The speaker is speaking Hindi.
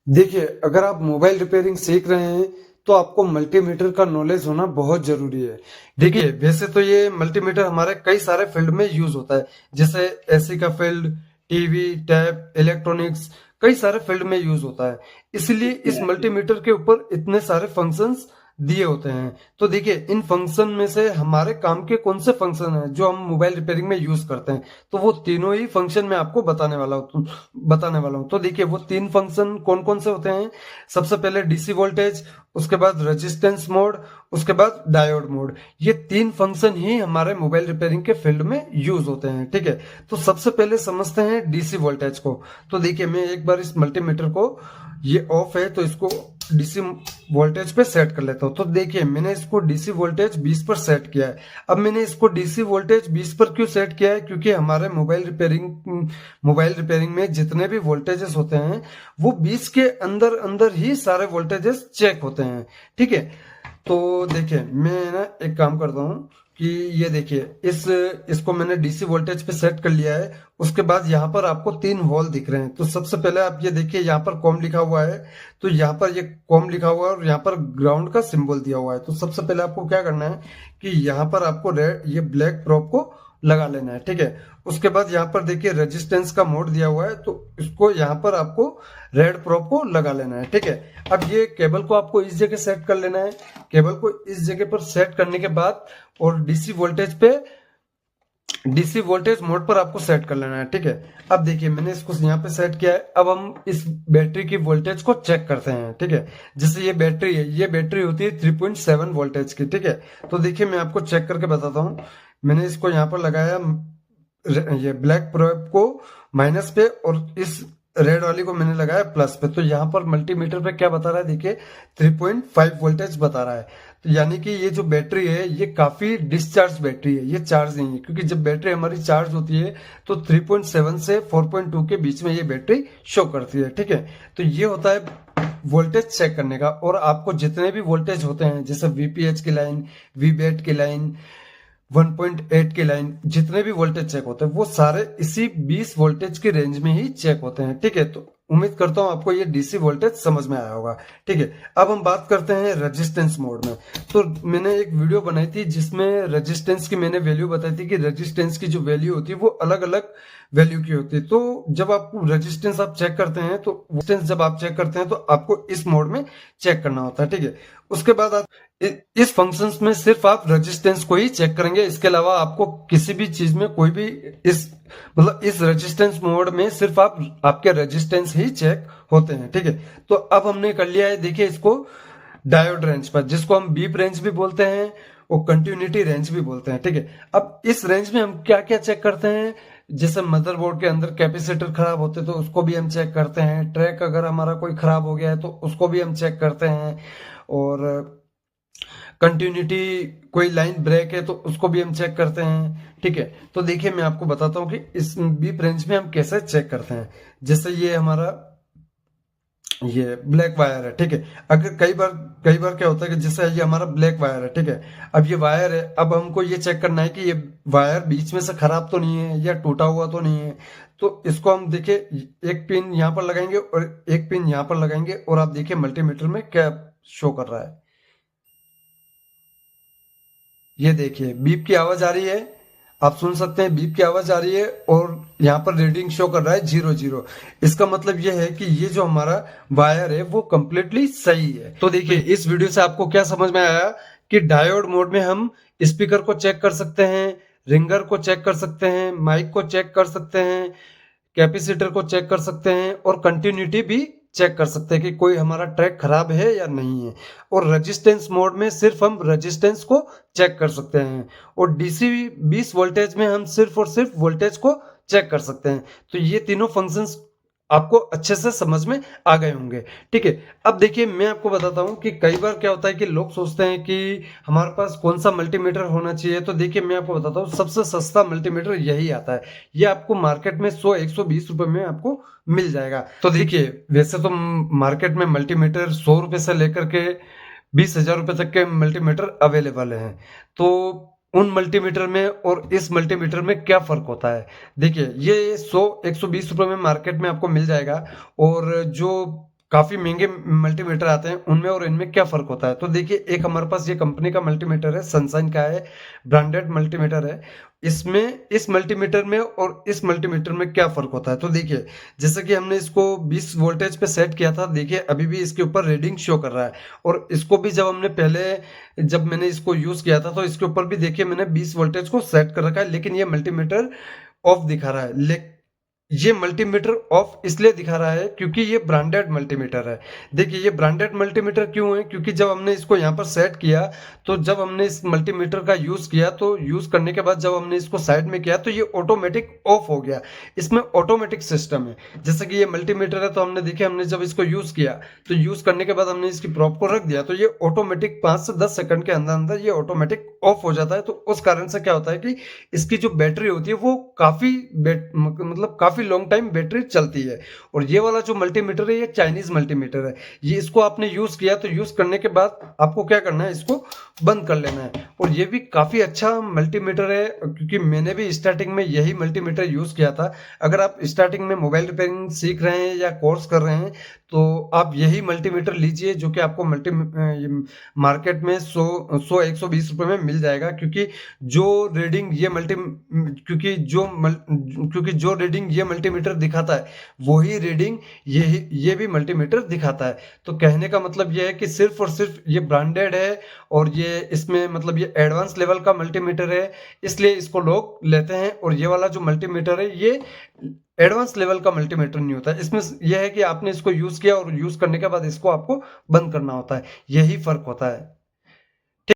देखिए, अगर आप मोबाइल रिपेयरिंग सीख रहे हैं तो आपको मल्टीमीटर का नॉलेज होना बहुत जरूरी है। देखिए, वैसे तो ये मल्टीमीटर हमारे कई सारे फील्ड में यूज होता है, जैसे एसी का फील्ड, टीवी, टैब, इलेक्ट्रॉनिक्स, कई सारे फील्ड में यूज होता है। इसलिए इस मल्टीमीटर के ऊपर इतने सारे फंक्शंस दिए होते हैं। तो देखिए, इन फंक्शन में से हमारे काम के कौन से फंक्शन हैं जो हम मोबाइल रिपेयरिंग में यूज करते हैं, तो वो तीनों ही फंक्शन मैं आपको बताने वाला हूँ। तो देखिए, वो तीन फंक्शन कौन कौन से होते हैं। सबसे पहले डीसी वोल्टेज, उसके बाद रेजिस्टेंस मोड, उसके बाद डायोड मोड। ये तीन फंक्शन ही हमारे मोबाइल रिपेयरिंग के फील्ड में यूज होते हैं। ठीक है, तो सबसे पहले समझते हैं डीसी वोल्टेज को। तो देखिए, मैं एक बार इस मल्टीमीटर को, ये ऑफ है तो इसको डीसी वोल्टेज पे सेट कर लेता हूँ। तो देखिए, मैंने इसको डीसी वोल्टेज 20 पर सेट किया है। अब मैंने इसको डीसी वोल्टेज 20 पर क्यों सेट किया है, क्योंकि हमारे मोबाइल रिपेयरिंग में जितने भी वोल्टेजेस होते हैं वो 20 के अंदर अंदर ही सारे वोल्टेजेस चेक होते हैं। ठीक है, तो देखिए, मैं ना एक काम करता हूँ कि ये देखिए, इसको मैंने डीसी वोल्टेज पे सेट कर लिया है। उसके बाद यहाँ पर आपको तीन होल दिख रहे हैं। तो सबसे पहले आप ये देखिए, यहाँ पर कॉम लिखा हुआ है। तो यहाँ पर ये कॉम लिखा हुआ है और यहाँ पर ग्राउंड का सिंबल दिया हुआ है। तो सबसे पहले आपको क्या करना है कि यहाँ पर आपको रेड ये ब्लैक प्रोब को लगा लेना है। ठीक है, उसके बाद यहाँ पर देखिए रेजिस्टेंस का मोड दिया हुआ है, तो इसको यहाँ पर आपको रेड प्रोब को लगा लेना है। ठीक है, अब ये केबल को आपको इस जगह सेट कर लेना है। केबल को इस जगह पर सेट करने के बाद और डीसी वोल्टेज मोड पर आपको सेट कर लेना है। ठीक है, अब देखिए, मैंने इसको यहाँ पे सेट किया है। अब हम इस बैटरी की वोल्टेज को चेक करते हैं। ठीक है, जैसे ये बैटरी है, ये बैटरी होती है 3.7 वोल्टेज की। ठीक है, तो देखिए, मैं आपको चेक करके बताता हूँ। मैंने इसको यहाँ पर लगाया, ये ब्लैक प्रोब को माइनस पे और इस रेड वाली को मैंने लगाया प्लस पे। तो यहाँ पर मल्टीमीटर पे क्या बता रहा है, देखिए 3.5 वोल्टेज बता रहा है। तो यानी कि ये जो बैटरी है ये काफी डिस्चार्ज बैटरी है, ये चार्ज नहीं है। क्योंकि जब बैटरी हमारी चार्ज होती है तो 3.7 से 4.2 के बीच में ये बैटरी शो करती है। ठीक है, तो ये होता है वोल्टेज चेक करने का। और आपको जितने भी वोल्टेज होते हैं, जैसे वीपीएच की लाइन, वीबेट की लाइन, 1.8 की लाइन, जितने भी वोल्टेज चेक होते हैं वो सारे इसी 20 वोल्टेज की रेंज में ही चेक होते हैं। ठीक है, तो उम्मीद करता हूं आपको ये डीसी वोल्टेज समझ में आया होगा। ठीक है, अब हम बात करते हैं रेजिस्टेंस मोड में। तो मैंने एक वीडियो बनाई थी जिसमें रेजिस्टेंस की मैंने वैल्यू बताई थी कि रेजिस्टेंस की जो वैल्यू होती है वो अलग अलग वैल्यू की होती है। तो जब आप रेजिस्टेंस आप चेक करते हैं, तो रेजिस्टेंस जब आप चेक करते हैं तो आपको इस मोड में चेक करना होता है। ठीक है, उसके बाद आप इस फंक्शंस में सिर्फ आप रेजिस्टेंस को ही चेक करेंगे। इसके अलावा आपको किसी भी चीज में कोई भी इस रेजिस्टेंस मोड में सिर्फ आपके रेजिस्टेंस ही चेक होते हैं। ठीक है, तो अब हमने कर लिया है, देखिए इसको डायोड रेंज पर, जिसको हम बीप रेंज भी बोलते हैं और कंटिन्यूटी रेंज भी बोलते हैं। ठीक है, अब इस रेंज में हम क्या क्या चेक करते हैं, जैसे मदरबोर्ड के अंदर कैपेसिटर खराब होते हैं तो उसको भी हम चेक करते हैं। ट्रैक अगर हमारा कोई खराब हो गया है तो उसको भी हम चेक करते हैं। और कंटिन्यूटी, कोई लाइन ब्रेक है तो उसको भी हम चेक करते हैं। ठीक है, तो देखिए, मैं आपको बताता हूँ कि इस बीप रेंज में हम कैसे चेक करते हैं। जैसे ये हमारा ये ब्लैक वायर है। ठीक है, अगर कई बार क्या होता है कि जैसे ये हमारा ब्लैक वायर है। ठीक है, अब ये वायर है, अब हमको ये चेक करना है कि ये वायर बीच में से खराब तो नहीं है या टूटा हुआ तो नहीं है। तो इसको हम देखिए, एक पिन यहाँ पर लगाएंगे और एक पिन यहाँ पर लगाएंगे और आप देखिए मल्टीमीटर में क्या शो कर रहा है। ये देखिए, बीप की आवाज आ रही है, आप सुन सकते हैं बीप की आवाज आ रही है और यहाँ पर रीडिंग शो कर रहा है 00। इसका मतलब ये है कि ये जो हमारा वायर है वो कंप्लीटली सही है। तो देखिए, इस वीडियो से आपको क्या समझ में आया कि डायोड मोड में हम स्पीकर को चेक कर सकते हैं, रिंगर को चेक कर सकते हैं, माइक को चेक कर सकते हैं, कैपेसिटर को चेक कर सकते हैं और कंटिन्यूटी भी चेक कर सकते हैं कि कोई हमारा ट्रैक खराब है या नहीं है। और रेजिस्टेंस मोड में सिर्फ हम रेजिस्टेंस को चेक कर सकते हैं और डीसी 20 वोल्टेज में हम सिर्फ और सिर्फ वोल्टेज को चेक कर सकते हैं। तो ये तीनों फंक्शंस आपको अच्छे से समझ में आ गए होंगे। ठीक है, अब देखिए, मैं आपको बताता हूँ कि कई बार क्या होता है कि लोग सोचते हैं कि हमारे पास कौन सा मल्टीमीटर होना चाहिए। तो देखिए, मैं आपको बताता हूँ, सबसे सस्ता मल्टीमीटर यही आता है। ये आपको मार्केट में 100-120 रुपए में आपको मिल जाएगा। तो देखिए, वैसे तो मार्केट में मल्टीमीटर 100 रुपए से लेकर के 20,000 रुपए तक के मल्टीमीटर अवेलेबल हैं। तो उन मल्टीमीटर में और इस मल्टीमीटर में क्या फर्क होता है, देखिए, ये 100-120 रुपए में मार्केट में आपको मिल जाएगा। और जो काफ़ी महँगे मल्टीमीटर आते हैं, उनमें और इनमें क्या फ़र्क होता है? तो देखिए, एक हमारे पास ये कंपनी का मल्टीमीटर है, सनशाइन का है, ब्रांडेड मल्टीमीटर है। इसमें इस मल्टीमीटर में और इस मल्टीमीटर में क्या फ़र्क होता है? तो देखिए, जैसे कि हमने इसको 20 वोल्टेज पे सेट किया था, देखिए अभी भी इसके ऊपर रीडिंग शो कर रहा है और इसको भी जब हमने पहले जब मैंने इसको यूज़ किया था, तो इसके ऊपर भी देखिए मैंने 20 वोल्टेज को सेट कर रखा है, लेकिन ये मल्टीमीटर ऑफ दिखा रहा है। ये मल्टीमीटर ऑफ इसलिए दिखा रहा है क्योंकि ये ब्रांडेड मल्टीमीटर है। देखिए, ये ब्रांडेड मल्टीमीटर क्यों है? क्योंकि जब हमने इसको यहाँ पर सेट किया, तो जब हमने इस मल्टीमीटर का यूज़ किया, तो यूज़ करने के बाद जब हमने इसको साइड में किया, तो ये ऑटोमेटिक ऑफ हो गया। इसमें ऑटोमेटिक सिस्टम है। जैसे कि ये मल्टीमीटर है, तो हमने देखिए हमने जब इसको यूज़ किया, तो यूज़ करने के बाद हमने इसकी प्रोब को रख दिया, तो ये ऑटोमेटिक 5 से 10 सेकंड के अंदर-अंदर ये ऑटोमेटिक ऑफ हो जाता है। तो उस कारण से क्या होता है कि इसकी जो बैटरी होती है, वो काफ़ी मतलब काफ़ी लॉन्ग टाइम बैटरी चलती है। और ये वाला जो मल्टीमीटर है, ये चाइनीज़ मल्टीमीटर है। ये इसको आपने यूज़ किया, तो यूज़ करने के बाद आपको क्या करना है, इसको बंद कर लेना है। और ये भी काफ़ी अच्छा मल्टीमीटर है, क्योंकि मैंने भी स्टार्टिंग में यही मल्टीमीटर यूज़ किया था। अगर आप स्टार्टिंग में मोबाइल रिपेयरिंग सीख रहे हैं या कोर्स कर रहे हैं, तो आप यही मल्टीमीटर लीजिए, जो कि आपको मार्केट में 100-120 रुपए में मिल जाएगा। क्योंकि जो रीडिंग ये मल्टीमीटर दिखाता है, वही रीडिंग ये भी मल्टीमीटर दिखाता है। तो कहने का मतलब ये है कि सिर्फ और सिर्फ ये ब्रांडेड है, और ये इसमें मतलब ये एडवांस लेवल का मल्टीमीटर है, इसलिए इसको लोग लेते हैं। और ये वाला जो मल्टीमीटर है, ये एडवांस लेवल का मल्टीमीटर नहीं होता है। इसमें यह है कि आपने इसको यूज़ किया और यूज़ करने के बाद इसको आपको बंद करना होता है, यही फ़र्क होता है।